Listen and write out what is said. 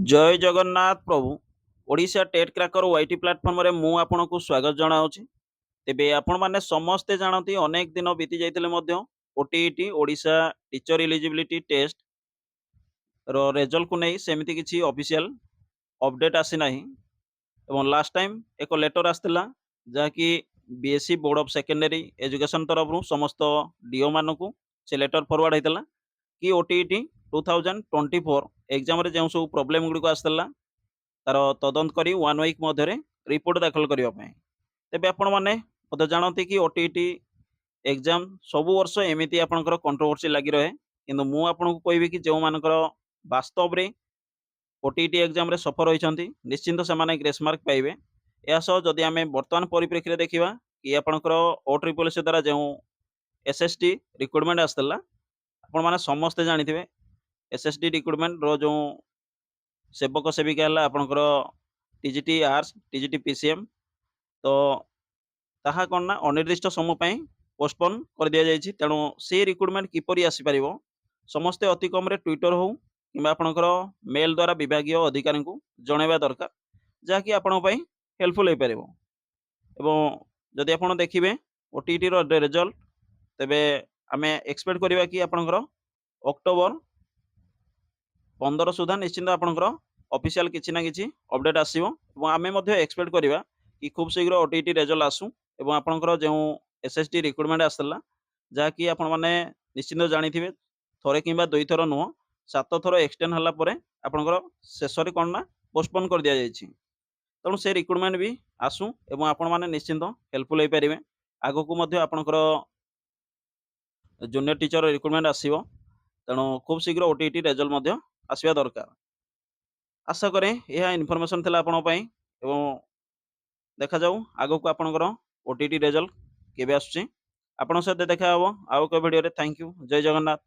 ଜୟ ଜଗନ୍ନାଥ ପ୍ରଭୁ। ଓଡ଼ିଶା ଟେଟ୍ କ୍ରାକର ଓଆଇଟି ପ୍ଲାଟଫର୍ମରେ ମୁଁ ଆପଣଙ୍କୁ ସ୍ୱାଗତ ଜଣାଉଛି। ତେବେ ଆପଣମାନେ ସମସ୍ତେ ଜାଣନ୍ତି ଅନେକ ଦିନ ବିତି ଯାଇଥିଲେ ମଧ୍ୟ ଓଟିଇଟି ଓଡ଼ିଶା ଟିଚର ଇଲିଜିବିଲିଟି ଟେଷ୍ଟର ରେଜଲ୍ଟକୁ ନେଇ ସେମିତି କିଛି ଅଫିସିଆଲ ଅପଡେଟ୍ ଆସିନାହିଁ ଏବଂ ଲାଷ୍ଟ ଟାଇମ୍ ଏକ ଲେଟର ଆସିଥିଲା ଯାହାକି BSc board of secondary education ତରଫରୁ ସମସ୍ତ ଡିଓମାନଙ୍କୁ ସେ ଲେଟର ଫରୱାର୍ଡ଼ ହେଇଥିଲା କି ଓଟିଇଟି 2024 ଏକ୍ଜାମରେ ଯେଉଁ ସବୁ ପ୍ରୋବ୍ଲେମ୍ ଗୁଡ଼ିକ ଆସିଥିଲା ତାର ତଦନ୍ତ କରି 1 ୱିକ୍ ମଧ୍ୟରେ ରିପୋର୍ଟ ଦାଖଲ କରିବା ପାଇଁ। ତେବେ ଆପଣମାନେ ମଧ୍ୟ ଜାଣନ୍ତି କି ଓଟିଇଟି ଏକ୍ଜାମ ସବୁ ବର୍ଷ ଏମିତି ଆପଣଙ୍କର କଣ୍ଟ୍ରୋଭର୍ସି ଲାଗି ରହେ, କିନ୍ତୁ ମୁଁ ଆପଣଙ୍କୁ କହିବି କି ଯେଉଁମାନଙ୍କର ବାସ୍ତବରେ ଓଟିଇଟି ଏକ୍ଜାମରେ ସଫର ହୋଇଛନ୍ତି ନିଶ୍ଚିନ୍ତ ସେମାନେ ଗ୍ରେସ୍ ମାର୍କ ପାଇବେ। ଏହା ସହ ଯଦି ଆମେ ବର୍ତ୍ତମାନ ପରିପ୍ରେକ୍ଷୀରେ ଦେଖିବା କି ଆପଣଙ୍କର OSSC ଦ୍ୱାରା ଯେଉଁ SST ରିକ୍ରୁଟମେଣ୍ଟ ଆସିଥିଲା, ଆପଣମାନେ ସମସ୍ତେ ଜାଣିଥିବେ SST ରିକ୍ରୁଟମେଣ୍ଟର ଯେଉଁ ସେବକ ସେବିକା ହେଲା ଆପଣଙ୍କର ଟିଜିଟି ଆର୍ଟ୍ସ, ଟିଜିଟି PCM, ତ ତାହା କ'ଣ ନା ଅନିର୍ଦ୍ଦିଷ୍ଟ ସମୟ ପାଇଁ ପୋଷ୍ଟପୋନ୍ କରିଦିଆଯାଇଛି। ତେଣୁ ସେ ରିକ୍ରୁଟମେଣ୍ଟ କିପରି ଆସିପାରିବ ସମସ୍ତେ ଅତି କମ୍ରେ ଟ୍ୱିଟର ହେଉ କିମ୍ବା ଆପଣଙ୍କର ମେଲ୍ ଦ୍ୱାରା ବିଭାଗୀୟ ଅଧିକାରୀଙ୍କୁ ଜଣାଇବା ଦରକାର, ଯାହାକି ଆପଣଙ୍କ ପାଇଁ ହେଲ୍ପଫୁଲ୍ ହୋଇପାରିବ। ଏବଂ ଯଦି ଆପଣ ଦେଖିବେ ଓଟିଇଟିର ରେଜଲ୍ଟ, ତେବେ ଆମେ ଏକ୍ସପେକ୍ଟ କରିବା କି ଆପଣଙ୍କର ଅକ୍ଟୋବର 15 ସୁଦ୍ଧା ନିଶ୍ଚିନ୍ତ ଆପଣଙ୍କର ଅଫିସିଆଲ କିଛି ନା କିଛି ଅପଡେଟ୍ ଆସିବ ଏବଂ ଆମେ ମଧ୍ୟ ଏକ୍ସପେକ୍ଟ କରିବା କି ଖୁବ୍ ଶୀଘ୍ର ଓଟିଇଟି ରେଜଲ୍ଟ ଆସୁ ଏବଂ ଆପଣଙ୍କର ଯେଉଁ SST ରିକ୍ରୁଟମେଣ୍ଟ ଆସିଥିଲା, ଯାହାକି ଆପଣମାନେ ନିଶ୍ଚିନ୍ତ ଜାଣିଥିବେ ଥରେ କିମ୍ବା ଦୁଇଥର ନୁହଁ 7 ଥର ଏକ୍ସଟେଣ୍ଡ ହେଲା ପରେ ଆପଣଙ୍କର ଶେଷରେ କ'ଣ ନା ପୋଷ୍ଟପୋନ୍ କରିଦିଆଯାଇଛି। ତେଣୁ ସେ ରିକ୍ରୁଟମେଣ୍ଟ ବି ଆସୁ ଏବଂ ଆପଣମାନେ ନିଶ୍ଚିନ୍ତ ହେଲ୍ପଫୁଲ୍ ହୋଇପାରିବେ। ଆଗକୁ ମଧ୍ୟ ଆପଣଙ୍କର ଜୁନିୟର ଟିଚର ରିକ୍ରୁଟମେଣ୍ଟ ଆସିବ, ତେଣୁ ଖୁବ୍ ଶୀଘ୍ର ଓଟିଇଟି ରେଜଲ୍ଟ ମଧ୍ୟ ଆସିବା ଦରକାର। ଆଶା କରେ ଏହା ଇନଫର୍ମେସନ୍ ଥିଲା ଆପଣଙ୍କ ପାଇଁ ଏବଂ ଦେଖାଯାଉ ଆଗକୁ ଆପଣଙ୍କର ଓଟିଇଟି ରେଜଲ୍ଟ କେବେ ଆସୁଛି। ଆପଣଙ୍କ ସହିତ ଦେଖା ହେବ ଆଉ ଏକ ଭିଡ଼ିଓରେ। Thank you. ଜୟ ଜଗନ୍ନାଥ।